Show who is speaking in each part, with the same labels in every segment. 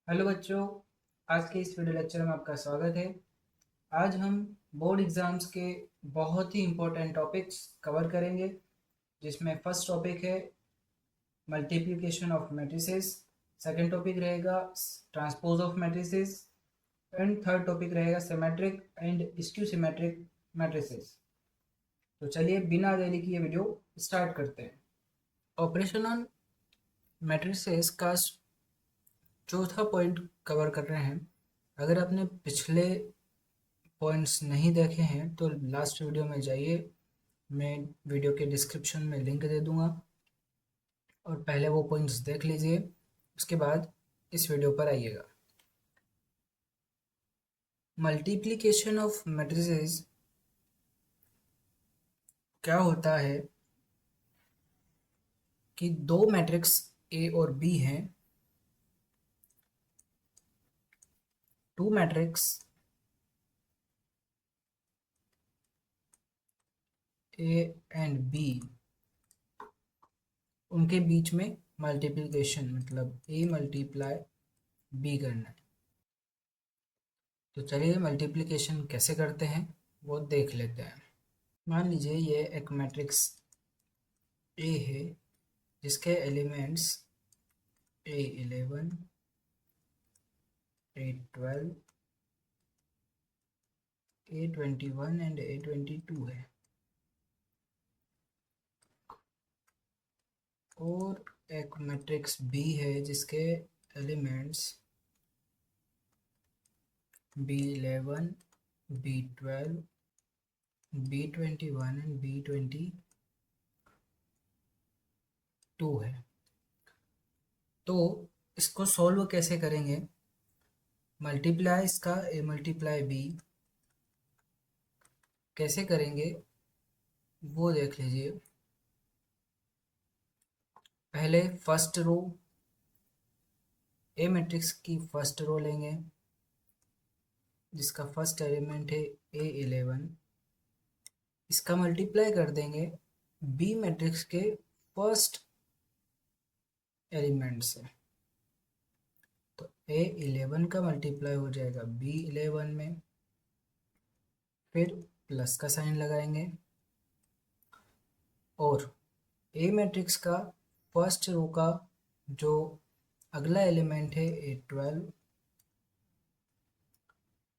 Speaker 1: Hello बच्चों, आज के इस वीडियो लेक्चर में आपका स्वागत है। आज हम बोर्ड एग्ज़ाम्स के बहुत ही इम्पोर्टेंट टॉपिक्स कवर करेंगे, जिसमें फर्स्ट टॉपिक है multiplication of matrices, second topic रहेगा transpose of matrices and third topic रहेगा symmetric and skew symmetric matrices. तो चलिए बिना देरी किए वीडियो स्टार्ट करते हैं। ऑपरेशन ऑन मैट्रिसेस का चौथा पॉइंट कवर कर रहे हैं। अगर आपने पिछले पॉइंट्स नहीं देखे हैं तो लास्ट वीडियो में जाइए, मैं वीडियो के डिस्क्रिप्शन में लिंक दे दूंगा और पहले वो पॉइंट्स देख लीजिए, उसके बाद इस वीडियो पर आइएगा। मल्टीप्लिकेशन ऑफ मैट्रिसेस क्या होता है कि दो मैट्रिक्स ए और बी हैं, two matrix A and B, उनके बीच में मल्टीप्लिकेशन मतलब ए मल्टीप्लाई बी करना है। तो चलिए मल्टीप्लिकेशन कैसे करते हैं वो देख लेते हैं। मान लीजिए ये एक मैट्रिक्स ए है जिसके elements A11, A12, A21 and A22 है, और एक मैट्रिक्स बी है जिसके elements B11, B12, B21 and B22 है। तो इसको सॉल्व कैसे करेंगे? मल्टीप्लाई इसका ए मल्टीप्लाई बी कैसे करेंगे वो देख लीजिए। पहले फर्स्ट रो, ए मैट्रिक्स की फर्स्ट रो लेंगे जिसका फर्स्ट एलिमेंट है A11, इसका मल्टीप्लाई कर देंगे बी मैट्रिक्स के फर्स्ट एलिमेंट से। तो A11 का मल्टीप्लाई हो जाएगा B11 में, फिर प्लस का साइन लगाएंगे और ए मैट्रिक्स का फर्स्ट रो का जो अगला एलिमेंट है A12,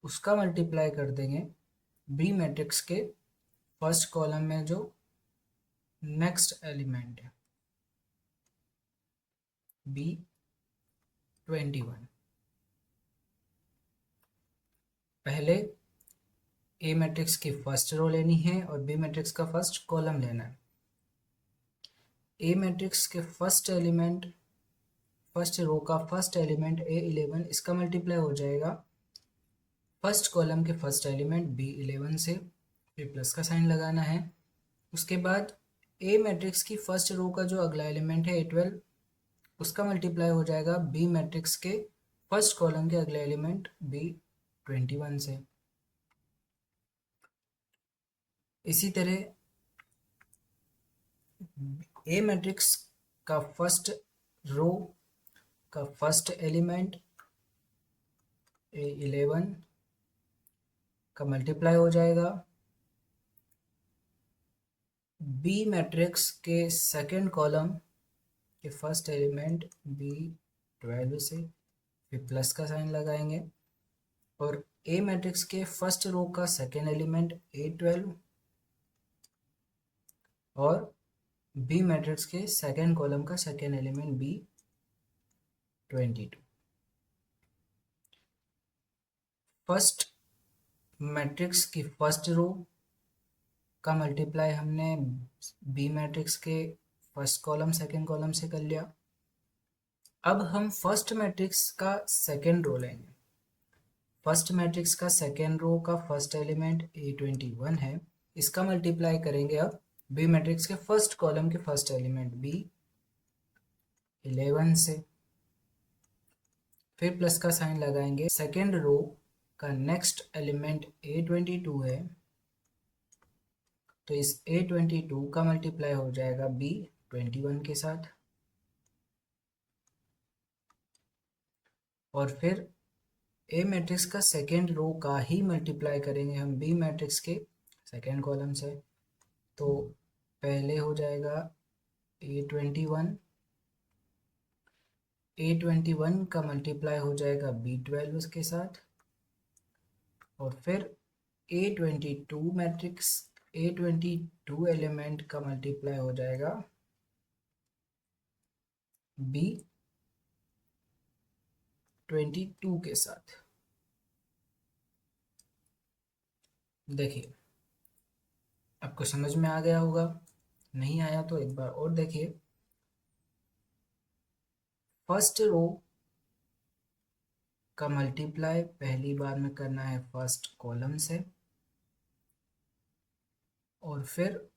Speaker 1: उसका मल्टीप्लाई कर देंगे बी मैट्रिक्स के फर्स्ट कॉलम में जो नेक्स्ट एलिमेंट है B21। पहले ए मैट्रिक्स की फर्स्ट रो लेनी है और बी मैट्रिक्स का फर्स्ट कॉलम लेना है। ए मैट्रिक्स के फर्स्ट एलिमेंट, फर्स्ट रो का फर्स्ट एलिमेंट A11, इसका मल्टीप्लाई हो जाएगा फर्स्ट कॉलम के फर्स्ट एलिमेंट B11 से, फिर प्लस का साइन लगाना है। उसके बाद ए मैट्रिक्स की फर्स्ट रो का जो अगला एलिमेंट है A12, उसका मल्टीप्लाई हो जाएगा बी मैट्रिक्स के फर्स्ट कॉलम के अगले एलिमेंट B21 से। इसी तरह ए मैट्रिक्स का फर्स्ट रो का फर्स्ट एलिमेंट A11 का मल्टीप्लाई हो जाएगा बी मैट्रिक्स के सेकंड कॉलम के फर्स्ट एलिमेंट B12 से, फिर प्लस का साइन लगाएंगे और ए मैट्रिक्स के फर्स्ट रो का सेकंड एलिमेंट A12 और बी मैट्रिक्स के सेकंड कॉलम का second element B22। First matrix की फर्स्ट रो का मल्टीप्लाई हमने बी मैट्रिक्स के फर्स्ट कॉलम सेकंड कॉलम से कर लिया। अब हम फर्स्ट मैट्रिक्स का सेकंड रो लेंगे। फर्स्ट मैट्रिक्स का सेकेंड रो का फर्स्ट एलिमेंट A21 है, इसका मल्टीप्लाई करेंगे अब बी मैट्रिक्स के फर्स्ट कॉलम के फर्स्ट एलिमेंट B11 से, फिर प्लस का साइन लगाएंगे। सेकेंड रो का नेक्स्ट एलिमेंट A22 है, तो इस A22 का मल्टीप्लाई हो जाएगा B21 के साथ, और फिर ए मैट्रिक्स का सेकेंड रो का ही मल्टीप्लाई करेंगे हम बी मैट्रिक्स के सेकेंड कॉलम से। तो पहले हो जाएगा A21, A21 का मल्टीप्लाई हो जाएगा B12 उसके साथ, और फिर A22 मैट्रिक्स, A22 एलिमेंट का मल्टीप्लाई हो जाएगा B22 के साथ। देखिए आपको समझ में आ गया होगा, नहीं आया तो एक बार और देखिए। फर्स्ट रो का मल्टीप्लाई पहली बार में करना है फर्स्ट कॉलम से, और फिर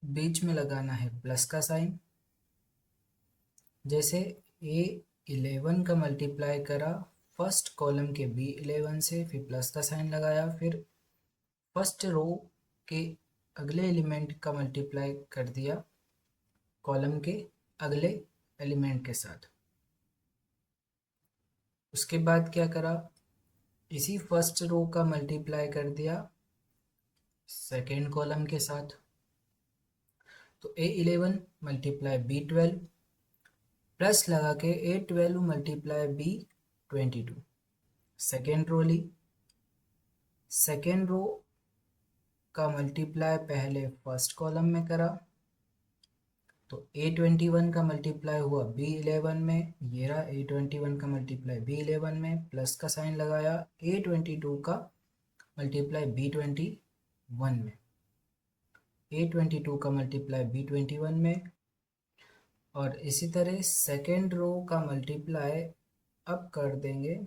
Speaker 1: बीच में लगाना है प्लस का साइन। जैसे A11 का मल्टीप्लाई करा फर्स्ट कॉलम के B11 से, फिर प्लस का साइन लगाया, फिर फर्स्ट रो के अगले एलिमेंट का मल्टीप्लाई कर दिया कॉलम के अगले एलिमेंट के साथ। उसके बाद क्या करा, इसी फर्स्ट रो का मल्टीप्लाई कर दिया सेकेंड कॉलम के साथ। तो A11 मल्टीप्लाई B12 प्लस लगा के A12 multiply B22 second row ली। सेकेंड रो का मल्टीप्लाई पहले फर्स्ट कॉलम में करा, तो A21 का मल्टीप्लाई हुआ B11 में, ये रहा A21 का मल्टीप्लाई B11 में, प्लस का साइन लगाया, A22 का मल्टीप्लाई B21 में, A22 का मल्टीप्लाई B21 में, और इसी तरह सेकेंड रो का मल्टीप्लाई अब कर देंगे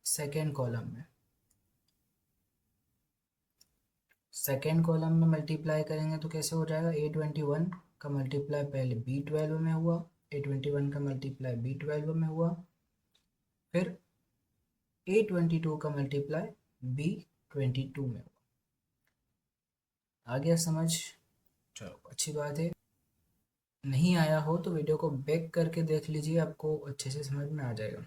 Speaker 1: सेकेंड कॉलम में। सेकेंड कॉलम में मल्टीप्लाई करेंगे तो कैसे हो जाएगा, A21 का मल्टीप्लाई पहले B12 में हुआ, A21 का मल्टीप्लाई B12 में हुआ, फिर A22 का मल्टीप्लाई B22 में हुआ। आ गया समझ? चलो अच्छी बात है। नहीं आया हो तो वीडियो को बैक करके देख लीजिए, आपको अच्छे से समझ में आ जाएगा।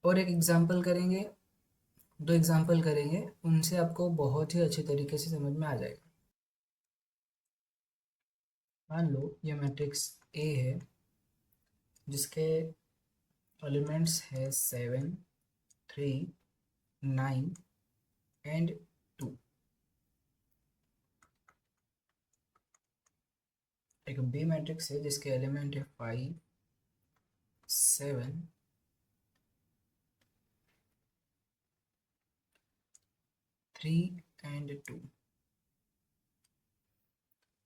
Speaker 1: और एक एग्जाम्पल करेंगे, दो एग्जाम्पल करेंगे, उनसे आपको बहुत ही अच्छे तरीके से समझ में आ जाएगा। मान लो ये मैट्रिक्स ए है जिसके एलिमेंट्स है 7, 3, 9 एंड 2। एक बी मैट्रिक्स है जिसके एलिमेंट है 5, 7, 3 एंड 2।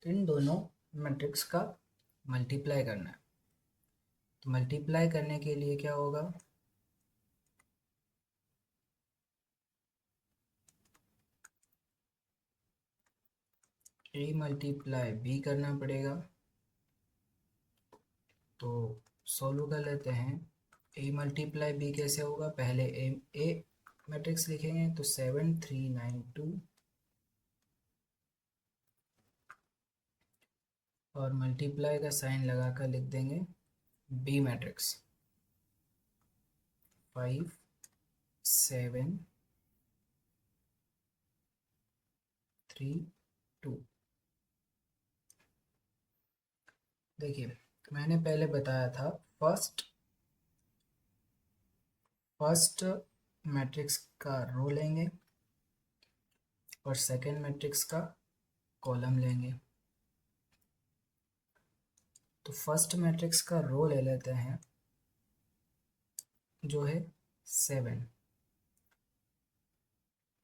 Speaker 1: इन दोनों मैट्रिक्स का मल्टीप्लाई करना है। तो मल्टीप्लाई करने के लिए क्या होगा, ए मल्टीप्लाई बी करना पड़ेगा। तो सोल्व कर लेते हैं। ए मल्टीप्लाई बी कैसे होगा, पहले ए मैट्रिक्स लिखेंगे तो 7, 3, 9, 2, और मल्टीप्लाई का साइन लगा कर लिख देंगे बी मैट्रिक्स 5, 7, 3, 2। देखिए मैंने पहले बताया था फर्स्ट मैट्रिक्स का रो लेंगे और सेकेंड मैट्रिक्स का कॉलम लेंगे। तो फर्स्ट मैट्रिक्स का रो ले लेते हैं जो है 7।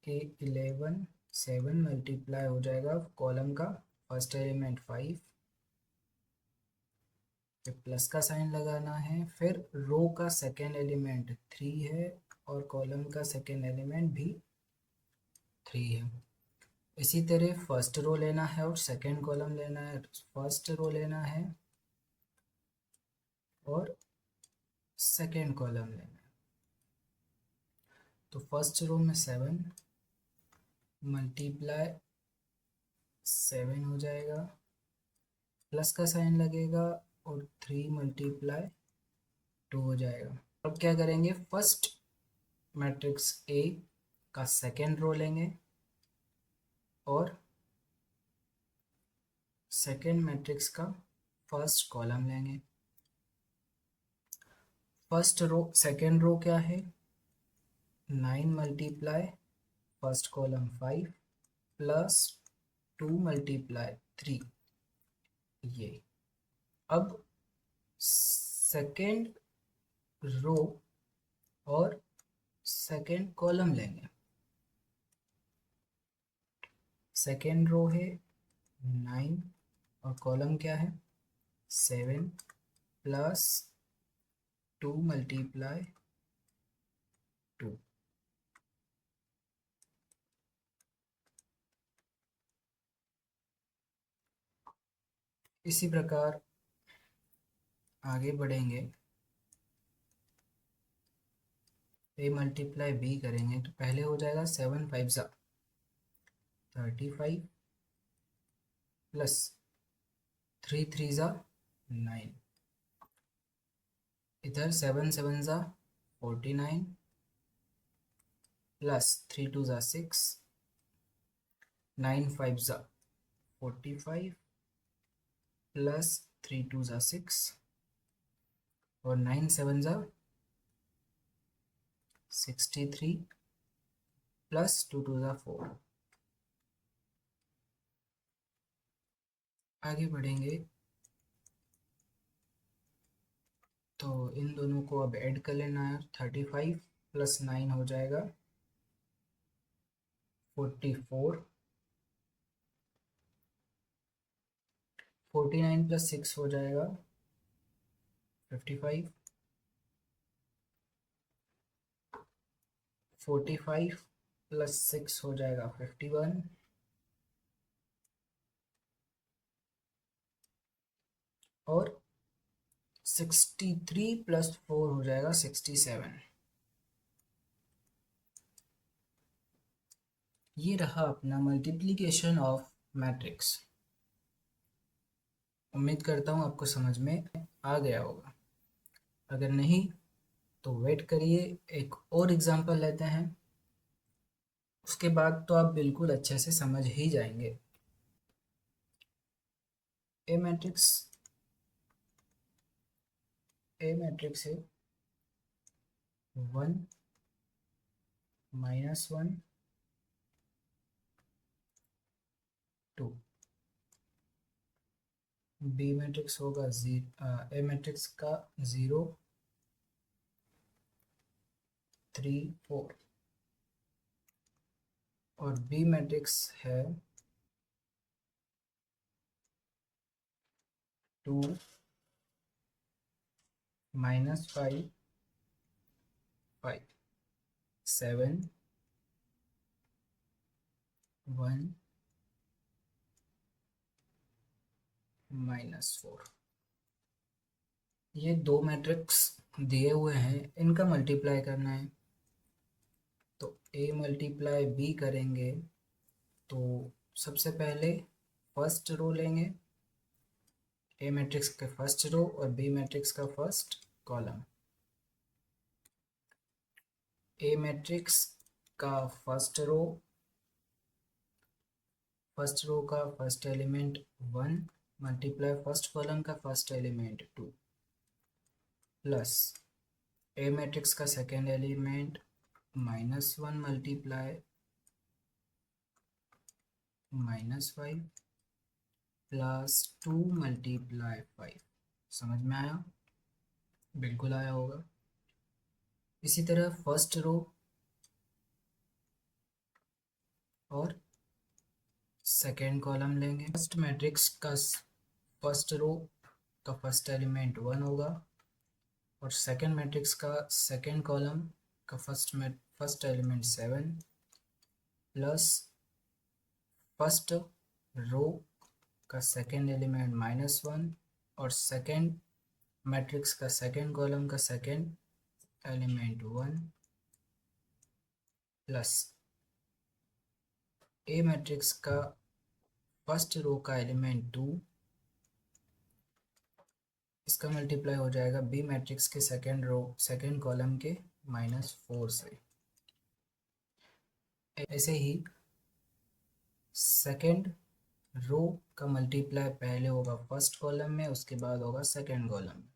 Speaker 1: A11 7 मल्टीप्लाई हो जाएगा कॉलम का फर्स्ट एलिमेंट 5, फिर प्लस का साइन लगाना है, फिर रो का सेकेंड एलिमेंट 3 है और कॉलम का सेकेंड एलिमेंट भी 3 है। इसी तरह फर्स्ट रो लेना है और सेकेंड कॉलम लेना है। फर्स्ट रो लेना है और सेकेंड कॉलम लेना है। तो फर्स्ट रो में 7 मल्टीप्लाई 7 हो जाएगा, प्लस का साइन लगेगा और 3 मल्टीप्लाई 2 हो जाएगा। अब क्या करेंगे, फर्स्ट मैट्रिक्स ए का सेकेंड रो लेंगे और सेकेंड मैट्रिक्स का फर्स्ट कॉलम लेंगे। फर्स्ट रो सेकेंड रो क्या है, 9 multiply first column 5 plus 2 multiply 3, ये। अब सेकेंड रो और सेकेंड कॉलम लेंगे। सेकेंड रो है 9 और कॉलम क्या है 7 प्लस 2 मल्टीप्लाई 2। इसी प्रकार आगे बढ़ेंगे, ए मल्टीप्लाई बी करेंगे तो पहले हो जाएगा 7 5 ज़ा 35 प्लस 3 3 ज़ा 9, इधर 7 7 ज़ा 49 प्लस 3 2 ज़ा 6, 9 5 ज़ा 45 प्लस 3 2 ज़ा 6 और 9 7 ज़ा 63 प्लस 2 2 ज़ा 4। आगे बढ़ेंगे तो इन दोनों को अब ऐड कर लेना है। 35 प्लस 9 हो जाएगा 44, 49 प्लस 6 हो जाएगा 55, 45 प्लस 6 हो जाएगा 51 और 63 प्लस 4 हो जाएगा 67। ये रहा अपना मल्टीप्लिकेशन ऑफ मैट्रिक्स। उम्मीद करता हूँ आपको समझ में आ गया होगा। अगर नहीं तो वेट करिए, एक और एग्जांपल लेते हैं, उसके बाद तो आप बिल्कुल अच्छे से समझ ही जाएंगे। ए मैट्रिक्स है 1 -1 2। बी मैट्रिक्स होगा ए मैट्रिक्स का 0 3 4 और बी मैट्रिक्स है 2 -5 5 7 1 -4। ये दो मैट्रिक्स दिए हुए हैं, इनका मल्टीप्लाई करना है। तो ए मल्टीप्लाई बी करेंगे तो सबसे पहले फर्स्ट रो लेंगे, ए मैट्रिक्स का फर्स्ट रो और बी मैट्रिक्स का फर्स्ट कॉलम। ए मैट्रिक्स का फर्स्ट रो का first element 1 multiply first column का first element 2 plus A matrix का second element -1 multiply -5 plus 2 multiply 5। समझ में आया? बिल्कुल आया होगा। इसी तरह फर्स्ट रो और सेकेंड कॉलम लेंगे। फर्स्ट मैट्रिक्स का फर्स्ट रो का फर्स्ट एलिमेंट 1 होगा और सेकेंड मैट्रिक्स का सेकेंड कॉलम का first element 7 plus first row का सेकेंड एलिमेंट -1 और सेकेंड मैट्रिक्स का सेकेंड कॉलम का second element 1 plus A matrix का फर्स्ट रो का एलिमेंट 2 इसका मल्टीप्लाई हो जाएगा बी मैट्रिक्स के सेकेंड रो सेकेंड कॉलम के -4 से। ऐसे ही सेकेंड रो का मल्टीप्लाई पहले होगा फर्स्ट कॉलम में, उसके बाद होगा सेकेंड कॉलम में।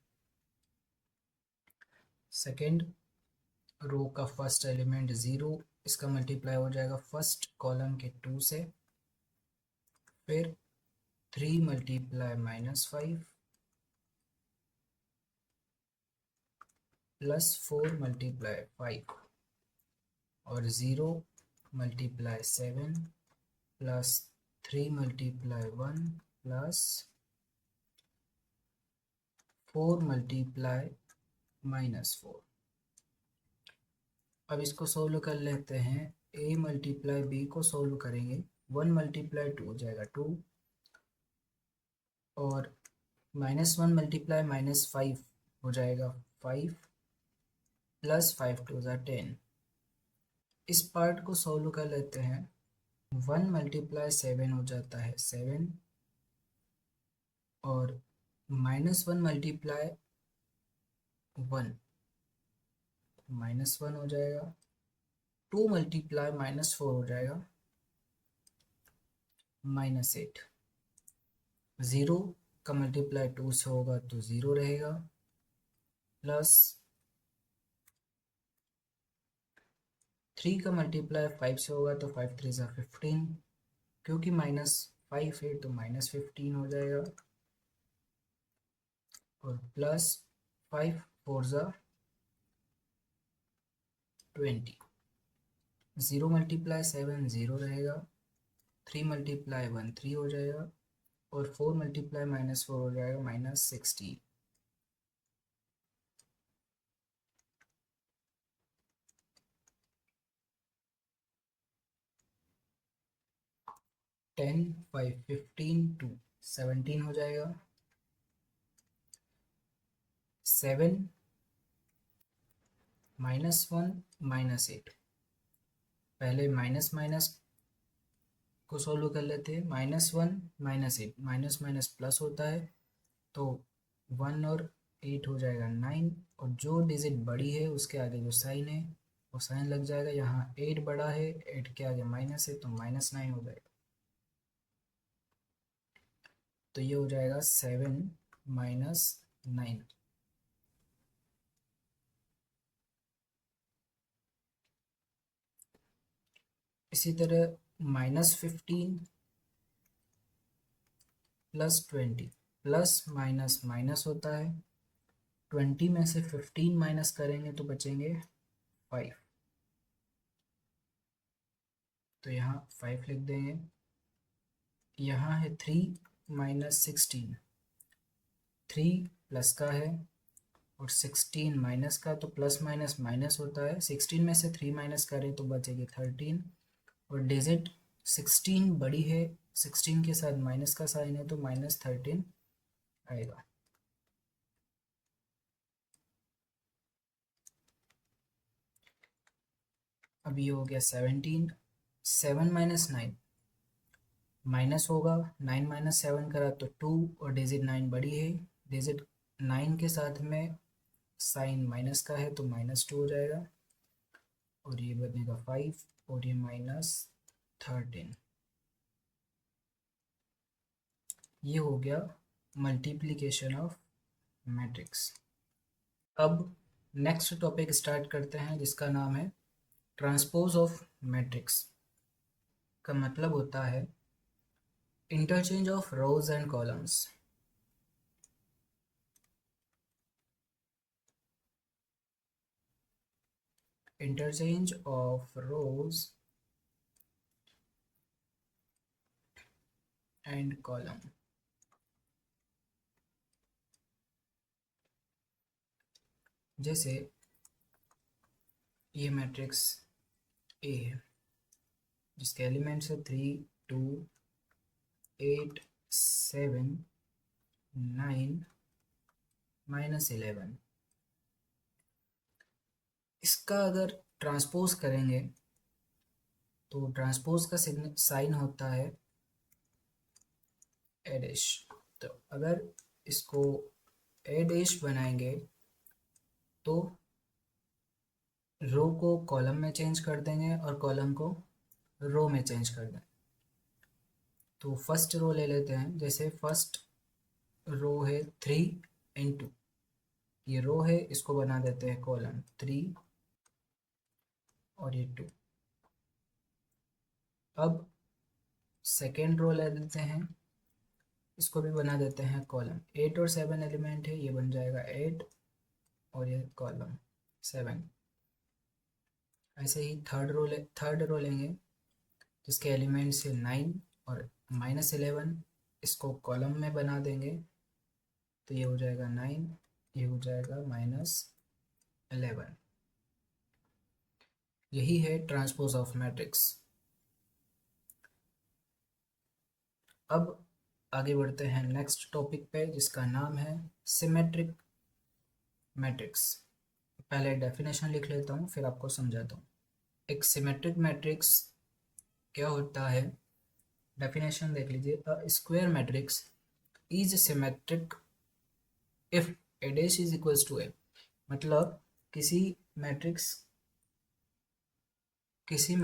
Speaker 1: सेकेंड रो का फर्स्ट एलिमेंट 0, इसका मल्टीप्लाई हो जाएगा फर्स्ट कॉलम के 2 से। फिर 3 मल्टीप्लाई -5 प्लस 4 मल्टीप्लाई 5 और 0 multiply 7 plus 3 multiply 1 plus 4 multiply -4। अब इसको सोल्व कर लेते हैं। a मल्टीप्लाई b को सोल्व करेंगे, 1 मल्टीप्लाई 2 हो जाएगा 2 और -1 मल्टीप्लाई -5 हो जाएगा 5 प्लस 5 2 ज़ा 10। इस पार्ट को सोल्व कर लेते हैं। 1 मल्टीप्लाई 7 हो जाता है 7 और -1 मल्टीप्लाई 1 -1 हो जाएगा। 2 मल्टीप्लाई -4 हो जाएगा -8। 0 का मल्टीप्लाई 2 से होगा तो 0 रहेगा प्लस 3 का मल्टीप्लाई 5 से होगा तो 5 3 ज़ा 15, क्योंकि -5 है तो -15 हो जाएगा और प्लस 5 4 ज़ा 20। 0 मल्टीप्लाई 7 0 रहेगा, 3 मल्टीप्लाई 1 3 हो जाएगा और 4 मल्टीप्लाई -4 हो जाएगा -16। 10 5 15 2 17 हो जाएगा। 7 -1 -8, पहले माइनस माइनस को सोल्व कर लेते हैं। -1 -8, माइनस माइनस प्लस होता है तो 1 और 8 हो जाएगा 9 और जो डिजिट बड़ी है उसके आगे जो साइन है वो साइन लग जाएगा। यहाँ 8 बड़ा है, 8 के आगे माइनस है तो -9 हो जाएगा। तो ये हो जाएगा 7 -9। इसी तरह -15 प्लस 20, प्लस माइनस माइनस होता है। 20 में से 15 माइनस करेंगे तो बचेंगे 5, तो यहाँ 5 लिख देंगे। यहाँ है 3 -16, 3 प्लस का है और 16 माइनस का, तो प्लस माइनस माइनस होता है। 16 में से 3 माइनस करें तो बचेगी 13 और डिजिट 16 बड़ी है, 16 के साथ माइनस का साइन है तो -13 आएगा। अब ये हो गया 17। 7 -9 माइनस होगा, 9 -7 करा तो 2 और डिजिट 9 बड़ी है, डिजिट 9 के साथ में साइन माइनस का है तो -2 हो जाएगा और ये बनेगा 5 और ये -13। ये हो गया मल्टीप्लिकेशन ऑफ मैट्रिक्स। अब नेक्स्ट टॉपिक स्टार्ट करते हैं जिसका नाम है ट्रांसपोज ऑफ मैट्रिक्स। का मतलब होता है interchange of rose and columns. Interchange of rose and column. जैसे ये मैट्रिक्स ए है जिसके एलिमेंट्स है 3 2 8 7 9 -11। इसका अगर ट्रांसपोज करेंगे तो ट्रांसपोज का साइन होता है एडिश। तो अगर इसको ए डैश बनाएंगे तो रो को कॉलम में चेंज कर देंगे और कॉलम को रो में चेंज कर देंगे। तो फर्स्ट रो ले लेते हैं, जैसे फर्स्ट रो है 3 × ये रो है, इसको बना देते हैं कॉलम 3 और ये 2। अब सेकेंड रो ले लेते हैं, इसको भी बना देते हैं कॉलम 8 और 7 एलिमेंट है, ये बन जाएगा 8 और ये कॉलम 7। ऐसे ही थर्ड रो लेंगे जिसके एलिमेंट्स है 9 और -11, इसको कॉलम में बना देंगे तो ये हो जाएगा 9, ये हो जाएगा -11। यही है ट्रांसपोज ऑफ मैट्रिक्स। अब आगे बढ़ते हैं नेक्स्ट टॉपिक पे, जिसका नाम है सिमेट्रिक मैट्रिक्स। पहले डेफिनेशन लिख लेता हूँ, फिर आपको समझाता हूँ। एक सिमेट्रिक मैट्रिक्स क्या होता है, डेफिनेशन देख लीजिए। A square matrix is symmetric if A dash is equals to A. मतलब किसी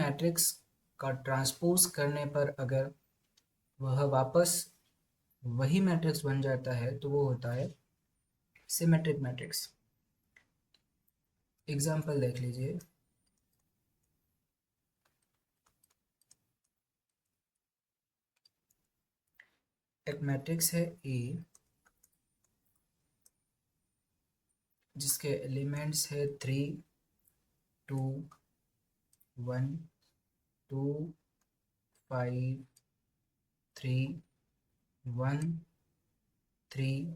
Speaker 1: मैट्रिक्स का ट्रांसपोज करने पर अगर वह वापस वही मैट्रिक्स बन जाता है तो वो होता है सिमेट्रिक मैट्रिक्स। एग्जाम्पल देख लीजिए। एक मैट्रिक्स है ए जिसके एलिमेंट्स है 3 2 1 2 5 3 1 3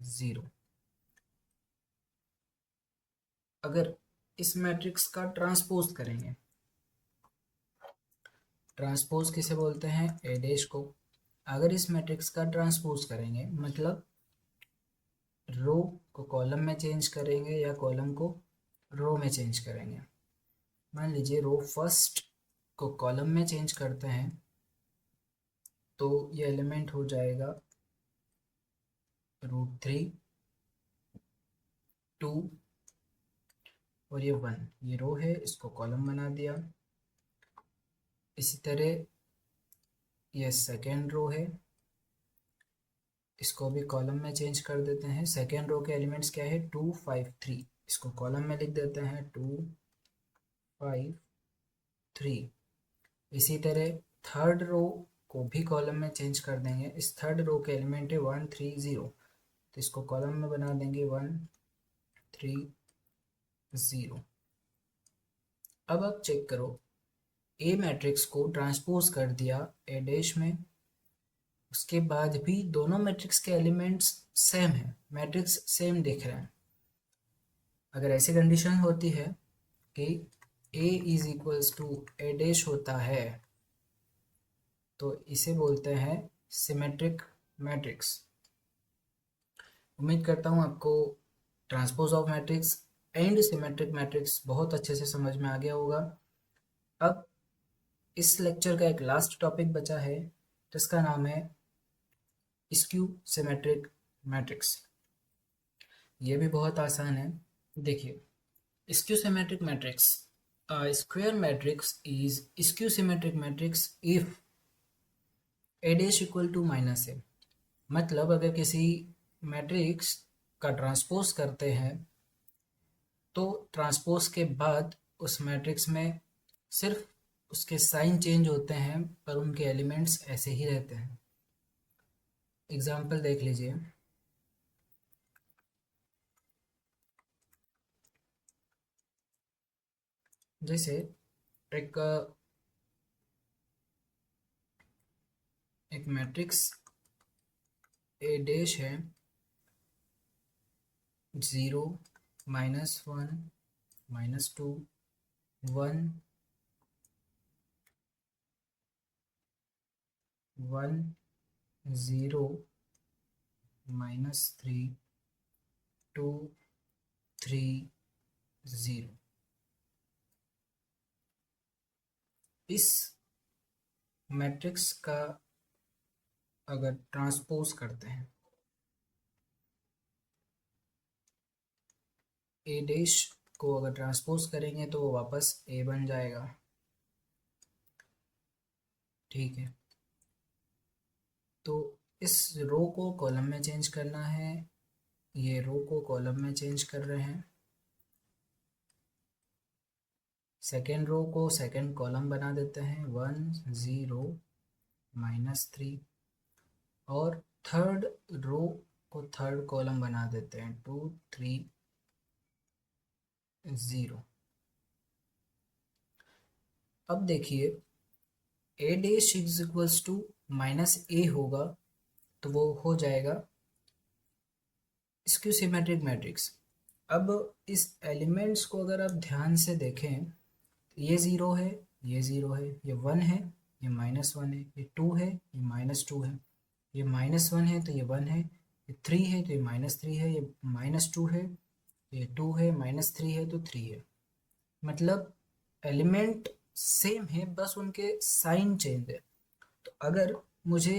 Speaker 1: 0। अगर इस मैट्रिक्स का ट्रांसपोज करेंगे, ट्रांसपोज किसे बोलते हैं, ए डैश को। अगर इस मैट्रिक्स का ट्रांसपोज करेंगे मतलब रो को कॉलम में चेंज करेंगे या कॉलम को रो में चेंज करेंगे। मान लीजिए रो फर्स्ट को कॉलम में चेंज करते हैं तो ये एलिमेंट हो जाएगा √3 2 और ये 1। ये रो है, इसको कॉलम बना दिया। इसी तरह ये सेकेंड रो है, इसको भी कॉलम में चेंज कर देते हैं। सेकेंड रो के एलिमेंट्स क्या है, 2 5 3, इसको कॉलम में लिख देते हैं 2 5 3। इसी तरह थर्ड रो को भी कॉलम में चेंज कर देंगे। इस थर्ड रो के एलिमेंट है 1 3 0, तो इसको कॉलम में बना देंगे 1 3 0। अब आप चेक करो, ए मैट्रिक्स को ट्रांसपोज कर दिया ए डैश में, उसके बाद भी दोनों मैट्रिक्स के एलिमेंट्स सेम है, मैट्रिक्स सेम दिख रहे हैं। अगर ऐसी कंडीशन होती है कि A is equals to A dash होता है तो इसे बोलते हैं सिमेट्रिक मैट्रिक्स। उम्मीद करता हूँ आपको transpose of matrix and symmetric matrix बहुत अच्छे से समझ में आ गया होगा। अब इस लेक्चर का एक लास्ट टॉपिक बचा है जिसका नाम है स्क्यू सिमेट्रिक मैट्रिक्स। ये भी बहुत आसान है। देखिए, skew symmetric matrix, a square matrix is skew symmetric matrix if a dash equal to -a। मतलब अगर किसी मैट्रिक्स का ट्रांसपोज करते हैं तो ट्रांसपोज के बाद उस मैट्रिक्स में सिर्फ उसके साइन चेंज होते हैं पर उनके एलिमेंट्स ऐसे ही रहते हैं। एग्जाम्पल देख लीजिए। जैसे एक एक मैट्रिक्स ए डैश है 0 -1 -2 1 1 0 -3 2 3 0। इस मैट्रिक्स का अगर ट्रांसपोज करते हैं ए डैश को अगर ट्रांसपोज करेंगे तो वो वापस ए बन जाएगा। ठीक है, तो इस रो को कॉलम में चेंज करना है, ये रो को कॉलम में चेंज कर रहे हैं, सेकेंड रो को सेकेंड कॉलम बना देते हैं 1 0 -3, और थर्ड रो को थर्ड कॉलम बना देते हैं 2 3 0। अब देखिए A dash is equals to -a होगा तो वो हो जाएगा स्क्यू सिमेट्रिक मैट्रिक्स। अब इस एलिमेंट्स को अगर आप ध्यान से देखें, ये ज़ीरो है, ये ज़ीरो है, ये वन है, ये -1 है, ये टू है, ये -2 है, ये -1 है तो ये 1 है, ये 3 है तो ये -3 है, ये -2 है, ये 2 है, -3 है तो 3 है। मतलब एलिमेंट सेम है, बस उनके साइन चेंज है। तो अगर मुझे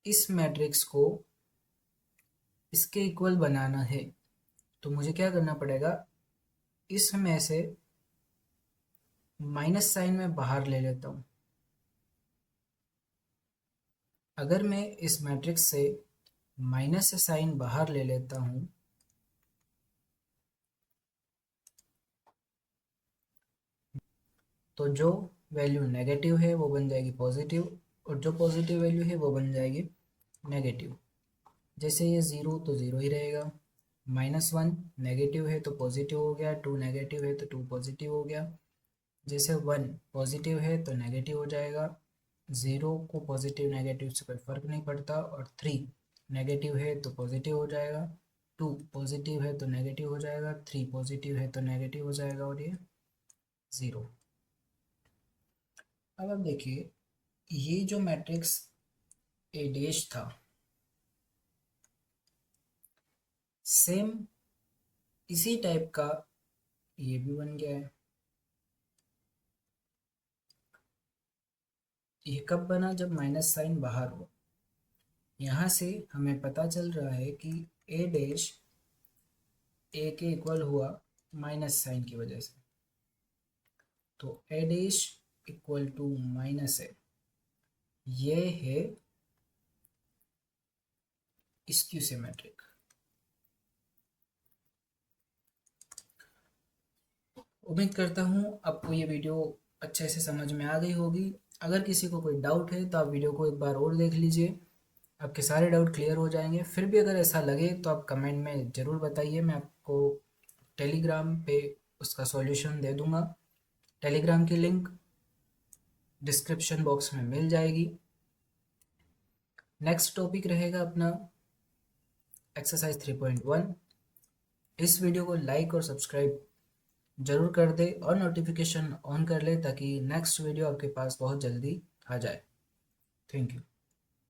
Speaker 1: इस मैट्रिक्स को इसके इक्वल बनाना है तो मुझे क्या करना पड़ेगा, इसमें से माइनस साइन में बाहर ले लेता हूँ। अगर मैं इस मैट्रिक्स से माइनस साइन बाहर ले लेता हूँ तो जो वैल्यू नेगेटिव है वो बन जाएगी पॉजिटिव, और जो पॉजिटिव वैल्यू है वो बन जाएगी नेगेटिव। जैसे ये ज़ीरो तो ज़ीरो ही रहेगा, -1 नेगेटिव है तो पॉजिटिव हो गया, 2 नेगेटिव है तो 2 पॉजिटिव हो गया। जैसे 1 पॉजिटिव है तो नेगेटिव हो जाएगा, 0 को पॉजिटिव नेगेटिव से कोई फ़र्क नहीं पड़ता, और 3 नेगेटिव है तो पॉजिटिव हो जाएगा, 2 पॉजिटिव है तो नेगेटिव हो जाएगा, 3 पॉजिटिव है तो नेगेटिव हो जाएगा, और ये 0। अब आप देखिए ये जो मैट्रिक्स ए डैश था, सेम इसी टाइप का ये भी बन गया है। ये कब बना, जब माइनस साइन बाहर हो। यहाँ से हमें पता चल रहा है कि ए डैश ए के इक्वल हुआ माइनस साइन की वजह से, तो ए डैश इक्वल टू माइनस है, ये है स्क्यू सिमेट्रिक। उम्मीद करता हूँ आपको ये वीडियो अच्छे से समझ में आ गई होगी। अगर किसी को कोई डाउट है तो आप वीडियो को एक बार और देख लीजिए, आपके सारे डाउट क्लियर हो जाएंगे। फिर भी अगर ऐसा लगे तो आप कमेंट में ज़रूर बताइए, मैं आपको टेलीग्राम पे उसका सॉल्यूशन दे दूँगा। टेलीग्राम की लिंक डिस्क्रिप्शन बॉक्स में मिल जाएगी। नेक्स्ट टॉपिक रहेगा अपना एक्सरसाइज 3.1। इस वीडियो को लाइक और सब्सक्राइब जरूर कर दे और नोटिफिकेशन ऑन कर ले ताकि नेक्स्ट वीडियो आपके पास बहुत जल्दी आ जाए। Thank you.